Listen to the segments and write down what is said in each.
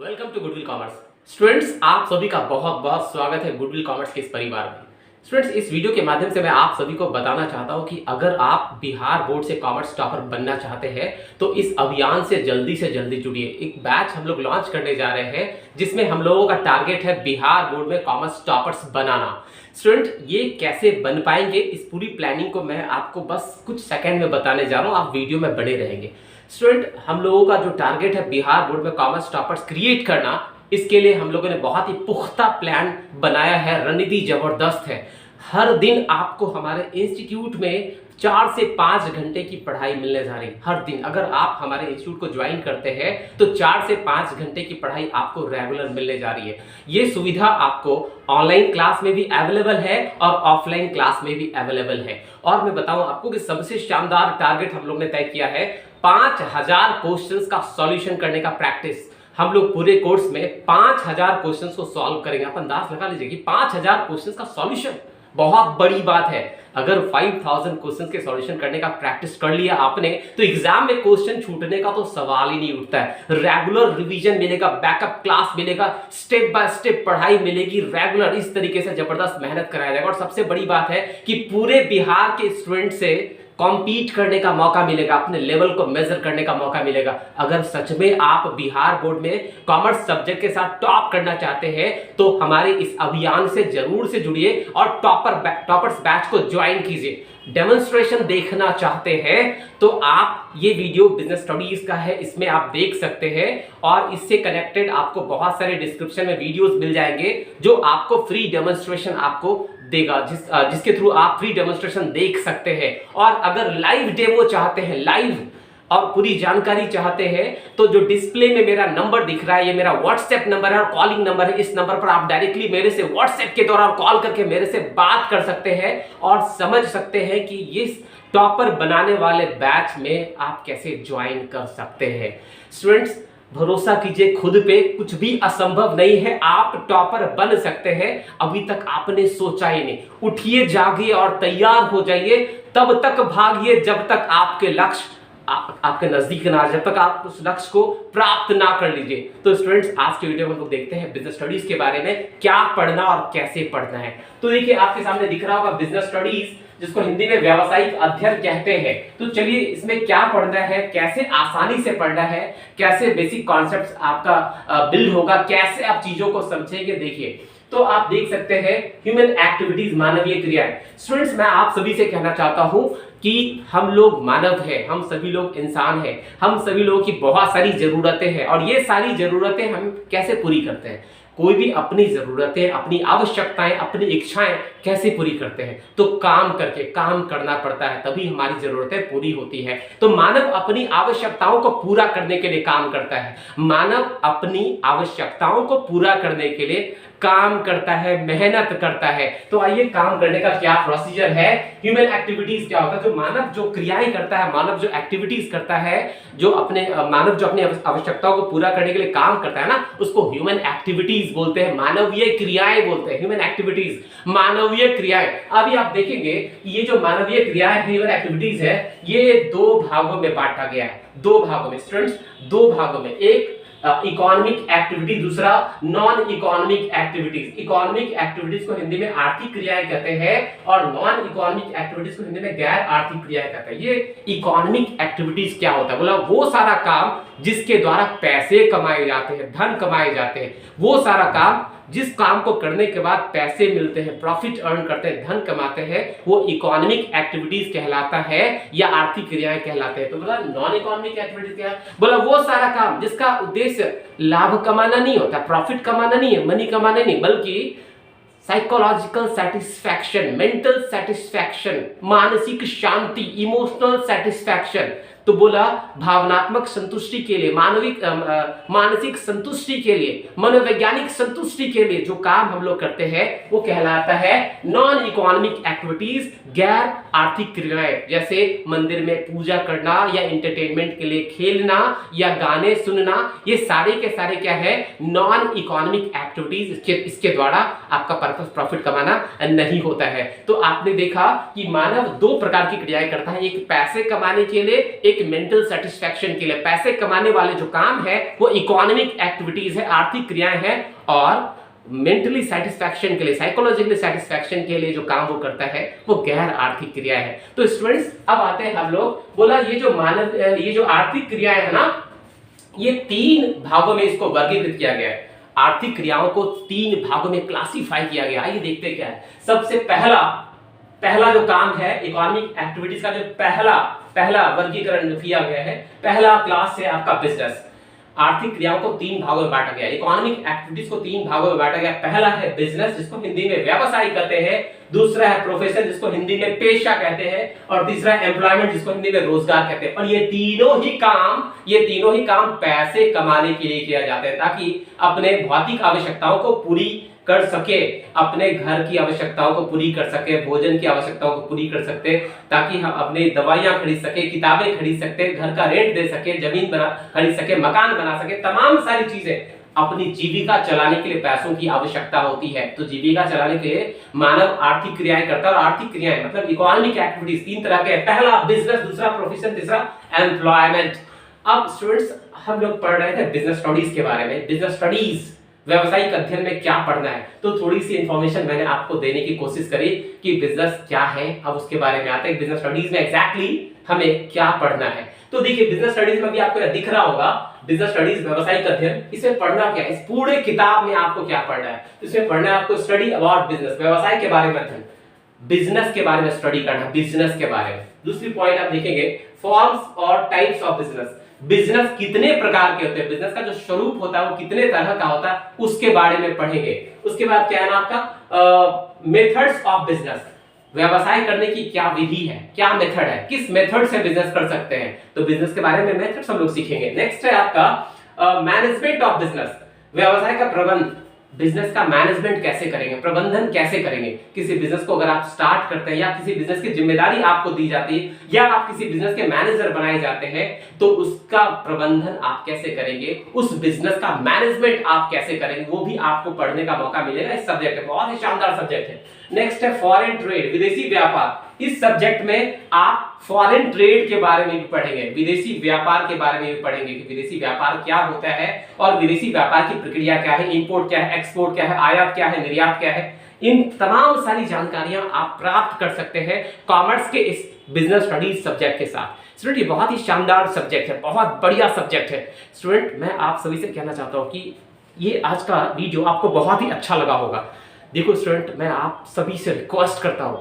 Welcome to Goodwill Commerce. Students, आप सभी का बहुत बहुत स्वागत है गुडविल कॉमर्स के इस परिवार में। स्टूडेंट्स, इस वीडियो के माध्यम से मैं आप सभी को बताना चाहता हूं कि अगर आप बिहार बोर्ड से कॉमर्स टॉपर बनना चाहते हैं तो इस अभियान से जल्दी जुड़िए। एक बैच हम लोग लॉन्च करने जा रहे हैं जिसमें हम लोगों का टारगेट है बिहार बोर्ड में कॉमर्स टॉपर्स बनाना। स्टूडेंट, ये कैसे बन पाएंगे, इस पूरी प्लानिंग को मैं आपको बस कुछ सेकंड में बताने जा रहा हूं, आप वीडियो में बने रहेंगे। स्टूडेंट, हम लोगों का जो टारगेट है बिहार बोर्ड में कॉमर्स टॉपर्स क्रिएट करना, इसके लिए हम लोगों ने बहुत ही पुख्ता प्लान बनाया है। रणनीति जबरदस्त है। हर दिन आपको हमारे इंस्टीट्यूट में 4 से 5 घंटे की पढ़ाई मिलने जा रही है। हर दिन अगर आप हमारे इंस्टीट्यूट को ज्वाइन करते हैं तो 4 से 5 घंटे की पढ़ाई आपको रेगुलर मिलने जा रही है। ये सुविधा आपको ऑनलाइन क्लास में भी अवेलेबल है और ऑफलाइन क्लास में भी अवेलेबल है। और मैं बताऊं आपको कि सबसे शानदार टारगेट हम लोग ने तय किया है 5000 क्वेश्चंस का सॉल्यूशन करने का प्रैक्टिस। हम लोग पूरे कोर्स में 5000 क्वेश्चंस को सॉल्व करेंगे। आप अंदाज लगा लीजिए कि 5000 क्वेश्चंस का सॉल्यूशन बहुत बड़ी बात है। अगर 5000 क्वेश्चंस के सॉल्यूशन करने का प्रैक्टिस कर लिया आपने तो एग्जाम में क्वेश्चन छूटने का तो सवाल ही नहीं उठता है। रेगुलर रिवीजन मिलेगा, बैकअप क्लास मिलेगा, स्टेप बाय स्टेप पढ़ाई मिलेगी रेगुलर। इस तरीके से जबरदस्त मेहनत कराया जाएगा। और सबसे बड़ी बात है कि पूरे बिहार के स्टूडेंट से कॉम्पीट करने का मौका मिलेगा, अपने लेवल को मेजर करने का मौका मिलेगा। अगर सच में आप बिहार बोर्ड में कॉमर्स सब्जेक्ट के साथ टॉप करना चाहते हैं तो हमारे इस अभियान से जरूर से जुड़िए और टॉपर्स बैच को ज्वाइन कीजिए। डेमोन्स्ट्रेशन देखना चाहते हैं तो आप ये वीडियो बिजनेस स्टडीज का है, इसमें आप देख सकते हैं। और इससे कनेक्टेड आपको बहुत सारे डिस्क्रिप्शन में वीडियोस मिल जाएंगे जो आपको फ्री डेमोन्स्ट्रेशन आपको देगा, जिसके थ्रू आप फ्री डेमोन्स्ट्रेशन देख सकते हैं। और अगर लाइव डेमो चाहते हैं, लाइव और पूरी जानकारी चाहते हैं तो जो डिस्प्ले में मेरा नंबर दिख रहा है, ये मेरा व्हाट्सएप नंबर है और कॉलिंग नंबर है। इस नंबर पर आप डायरेक्टली मेरे से व्हाट्सएप के द्वारा कॉल करके मेरे से बात कर सकते हैं और समझ सकते हैं कि इस टॉपर बनाने वाले बैच में आप कैसे ज्वाइन कर सकते हैं। स्टूडेंट्स, भरोसा कीजिए खुद पे, कुछ भी असंभव नहीं है। आप टॉपर बन सकते हैं। अभी तक आपने सोचा ही नहीं। उठिए, जागिए और तैयार हो जाइए। तब तक भागिए जब तक आपके लक्ष्य आपके नजदीक ना, जब तक आप उस लक्ष्य को प्राप्त ना कर लीजिए। तो स्टूडेंट्स, आज के वीडियो में हम लोग देखते हैं बिजनेस स्टडीज के बारे में, क्या पढ़ना और कैसे पढ़ना है। तो देखिए, आपके सामने दिख रहा होगा बिजनेस स्टडीज, जिसको हिंदी में व्यावसायिक अध्ययन कहते हैं। तो चलिए, इसमें क्या पढ़ना है, कैसे आसानी से पढ़ना है, कैसे बेसिक कॉन्सेप्ट्स आपका बिल्ड होगा, कैसे आप चीजों को समझेंगे। देखिए, तो आप देख सकते हैं ह्यूमन एक्टिविटीज, मानवीय क्रियाएं। स्टूडेंट्स, मैं आप सभी से कहना चाहता हूं कि हम लोग मानव हैं, हम सभी लोग इंसान हैं, हम सभी लोगों की बहुत सारी जरूरतें हैं। और ये सारी जरूरतें हम कैसे पूरी करते हैं? कोई भी अपनी जरूरतें, अपनी आवश्यकताएं, अपनी इच्छाएं कैसे पूरी करते हैं? तो काम करके, काम करना पड़ता है, तभी हमारी जरूरतें पूरी होती है। तो मानव अपनी आवश्यकताओं को पूरा करने के लिए काम करता है। मानव अपनी आवश्यकताओं को पूरा करने के लिए काम करता है, मेहनत करता है। तो आइए, काम करने का क्या प्रोसीजर है, ह्यूमन एक्टिविटीज क्या होता है, जो मानव जो क्रियाएं करता है, मानव जो एक्टिविटीज करता है, जो अपने मानव जो अपनी आवश्यकताओं को पूरा करने के लिए काम करता है ना, उसको ह्यूमन एक्टिविटीज बोलते हैं, मानवीय क्रियाएं बोलते हैं। ह्यूमन एक्टिविटीज, मानवीय क्रियाएं। अभी आप देखेंगे ये जो मानवीय क्रियाएं, ह्यूमन एक्टिविटीज है, ये 2 भागों में बांटा गया है। 2 भागों में स्टूडेंट्स, 2 भागों में, एक इकोनॉमिक एक्टिविटी, दूसरा non economic activities. Economic activities को हिंदी में आर्थिक क्रियाएं कहते हैं और नॉन इकोनॉमिक एक्टिविटीज को हिंदी में गैर आर्थिक क्रियाएं कहते हैं। ये इकोनॉमिक एक्टिविटीज क्या होता है? बोला वो सारा काम जिसके द्वारा पैसे कमाए जाते हैं, धन कमाए जाते हैं, वो सारा काम, जिस काम को करने के बाद पैसे मिलते हैं, प्रॉफिट अर्न करते हैं, धन कमाते हैं, वो इकोनॉमिक एक्टिविटीज कहलाता है या आर्थिक क्रियाएं कहलाते हैं। तो बोला नॉन इकोनॉमिक एक्टिविटीज क्या है? बोला वो सारा काम जिसका उद्देश्य लाभ कमाना नहीं होता, प्रॉफिट कमाना नहीं है, मनी कमाना नहीं, बल्कि साइकोलॉजिकल सेटिस्फैक्शन, मेंटल सेटिस्फैक्शन, मानसिक शांति, इमोशनल सेटिस्फैक्शन। तो बोला भावनात्मक संतुष्टि के लिए, मानसिक संतुष्टि के लिए, मनोवैज्ञानिक संतुष्टि के लिए जो काम हम लोग करते हैं वो कहलाता है नॉन इकोनॉमिक एक्टिविटीज, गैर आर्थिक क्रियाएं। जैसे मंदिर में पूजा करना या एंटरटेनमेंट के लिए खेलना या गाने सुनना, ये सारे के सारे क्या है? Non economic activities. इसके द्वारा आपका पर्पस प्रॉफिट कमाना नहीं होता है। तो आपने देखा कि मानव 2 प्रकार की क्रियाएं करता है, एक पैसे कमाने के लिए, एक एक मेंटल सेटिस्फैक्शन के लिए, पैसे कमाने वाले जो काम है वो इकोनॉमिक एक्टिविटीज है, आर्थिक क्रियाएं हैं, और मेंटली सेटिस्फैक्शन के लिए, साइकोलॉजिकली सेटिस्फैक्शन के लिए जो काम वो करता है वो गैर आर्थिक क्रिया है। तो स्टूडेंट्स अब आते हैं हम लोग, बोला ये जो आर्थिक क्रियाएं है ना, ये 3 भागों में इसको वर्गीकृत किया गया है। आर्थिक क्रियाओं को 3 भागों में क्लासिफाई किया गया। आइए देखते क्या है। सबसे पहला जो काम है, इकोनॉमिक एक्टिविटीज का जो पहला वर्गीकरण किया गया है, पहला क्लास है आपका बिजनेस। आर्थिक क्रियाओं को 3 भागों में बांटा गया, इकोनॉमिक एक्टिविटीज को 3 भागों में बांटा गया। पहला है बिजनेस, जिसको हिंदी में व्यवसाय कहते हैं, दूसरा है प्रोफेशन, जिसको हिंदी में पेशा कहते हैं, और तीसरा है एम्प्लॉयमेंट, जिसको हिंदी में रोजगार कहते हैं। और ये तीनों ही काम पैसे कमाने के लिए किया जाता है, ताकि अपने भौतिक आवश्यकताओं को पूरी कर सके, अपने घर की आवश्यकताओं को पूरी कर सके, भोजन की आवश्यकताओं को पूरी कर सकते, ताकि हम अपने दवाइयां खरीद सके, किताबें खरीद सकते, घर का रेंट दे सके, जमीन खरीद सके, मकान बना सके, तमाम सारी चीजें। अपनी जीविका चलाने के लिए पैसों की आवश्यकता होती है। तो जीविका चलाने के लिए मानव आर्थिक क्रियाएं करता है, और आर्थिक क्रियाएं मतलब इकोनॉमिक एक्टिविटीज 3 तरह के, पहला बिजनेस, दूसरा प्रोफेशन, तीसरा एम्प्लॉयमेंट। अब स्टूडेंट्स हम लोग पढ़ रहे थे बिजनेस स्टडीज के बारे में। बिजनेस स्टडीज, व्यवसायिक अध्ययन में क्या पढ़ना है, तो थोड़ी सी इंफॉर्मेशन मैंने आपको देने की कोशिश करी कि बिजनेस क्या है। अब उसके बारे में आते हैं, बिजनेस स्टडीज में एग्जैक्टली हमें क्या पढ़ना है। तो देखिए बिजनेस स्टडीज में भी आपको दिख रहा होगा, बिजनेस स्टडीज व्यवसायिक अध्ययन, इसमें पढ़ना क्या है, इस पूरे किताब में आपको क्या पढ़ना है। इसमें पढ़ना है आपको स्टडी अबाउट बिजनेस, व्यवसाय के बारे में अध्ययन, बिजनेस के बारे में स्टडी करना, बिजनेस के बारे में। दूसरी पॉइंट आप देखेंगे, फॉर्म्स और टाइप्स ऑफ बिजनेस, बिजनेस कितने प्रकार के होते हैं, बिजनेस का जो स्वरूप होता है वो कितने तरह का होता है, उसके बारे में पढ़ेंगे। उसके बाद क्या है ना आपका मेथड्स ऑफ बिजनेस, व्यवसाय करने की क्या विधि है, क्या मेथड है, किस मेथड से बिजनेस कर सकते हैं, तो बिजनेस के बारे में मेथड्स हम लोग सीखेंगे। नेक्स्ट है आपका मैनेजमेंट ऑफ बिजनेस, व्यवसाय का प्रबंधन, बिजनेस का मैनेजमेंट कैसे करेंगे, प्रबंधन कैसे करेंगे। किसी बिजनेस को अगर आप स्टार्ट करते हैं, या किसी बिजनेस की जिम्मेदारी आपको दी जाती है, या आप किसी बिजनेस के मैनेजर बनाए जाते हैं, तो उसका प्रबंधन आप कैसे करेंगे, उस बिजनेस का मैनेजमेंट आप कैसे करेंगे, वो भी आपको पढ़ने का मौका मिलेगा। इस सब्जेक्ट है, बहुत ही शानदार सब्जेक्ट है। नेक्स्ट है फॉरेन ट्रेड, विदेशी व्यापार। इस सब्जेक्ट में आप फॉरेन ट्रेड के बारे में भी पढ़ेंगे, विदेशी व्यापार के बारे में भी पढ़ेंगे कि विदेशी व्यापार क्या होता है, और विदेशी व्यापार की प्रक्रिया क्या है, इंपोर्ट क्या है, एक्सपोर्ट क्या है, आयात क्या है, निर्यात क्या है। इन तमाम सारी जानकारियां आप प्राप्त कर सकते हैं कॉमर्स के इस बिजनेस स्टडीज सब्जेक्ट के साथ। स्टूडेंट ये बहुत ही शानदार सब्जेक्ट है, बहुत बढ़िया सब्जेक्ट है। स्टूडेंट मैं आप सभी से कहना चाहता हूं कि ये आज का वीडियो आपको बहुत ही अच्छा लगा होगा। देखो स्टूडेंट, मैं आप सभी से रिक्वेस्ट करता हूं,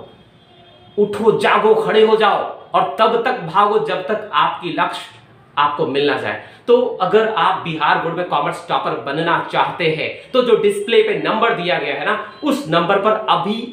उठो, जागो, खड़े हो जाओ, और तब तक भागो जब तक आपकी लक्ष्य आपको मिल ना जाए। तो अगर आप बिहार बोर्ड में कॉमर्स टॉपर बनना चाहते हैं, तो जो डिस्प्ले पे नंबर दिया गया है ना, उस नंबर पर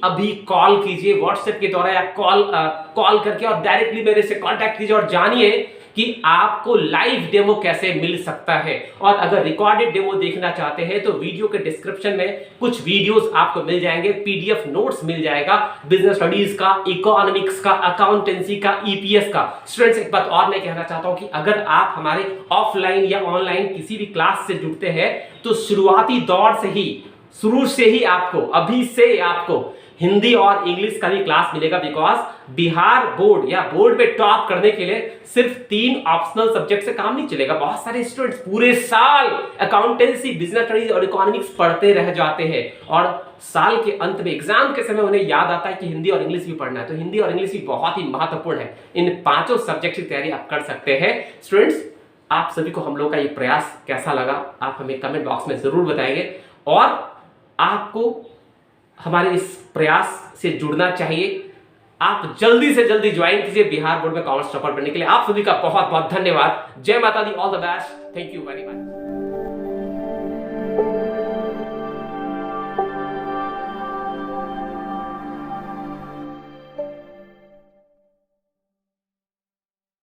अभी कॉल कीजिए, व्हाट्सएप के द्वारा, या कॉल करके, और डायरेक्टली मेरे से कांटेक्ट कीजिए और जानिए कि आपको लाइव डेमो कैसे मिल सकता है। और अगर रिकॉर्डेड डेमो देखना चाहते हैं तो वीडियो के डिस्क्रिप्शन में कुछ वीडियोस आपको मिल जाएंगे, पीडीएफ नोट्स मिल जाएगा, बिजनेस स्टडीज का, इकोनॉमिक्स का, अकाउंटेंसी का, ईपीएस का। स्टूडेंट्स एक बात और मैं कहना चाहता हूं कि अगर आप हमारे ऑफलाइन या ऑनलाइन किसी भी क्लास से जुड़ते हैं, तो शुरुआती दौर से ही, शुरू से ही आपको, अभी से आपको हिंदी और इंग्लिश का भी क्लास मिलेगा। बिकॉज बिहार बोर्ड या बोर्ड में टॉप करने के लिए सिर्फ 3 ऑप्शनल सब्जेक्ट से काम नहीं चलेगा। बहुत सारे स्टूडेंट्स पूरे साल अकाउंटेंसी, बिजनेस स्टडीज और इकोनॉमिक्स पढ़ते रह जाते हैं, और साल के अंत में एग्जाम के समय उन्हें याद आता है कि हिंदी और इंग्लिश भी पढ़ना है। तो हिंदी और इंग्लिश भी बहुत ही महत्वपूर्ण है। इन 5 सब्जेक्ट की तैयारी आप कर सकते हैं। स्टूडेंट्स आप सभी को हम लोग का ये प्रयास कैसा लगा, आप हमें कमेंट बॉक्स में जरूर बताएंगे, और आपको हमारे इस प्रयास से जुड़ना चाहिए। आप जल्दी से जल्दी ज्वाइन कीजिए बिहार बोर्ड में कॉमर्स टॉपर बनने के लिए। आप सभी का बहुत बहुत धन्यवाद। जय माता दी, all the best, thank you very much.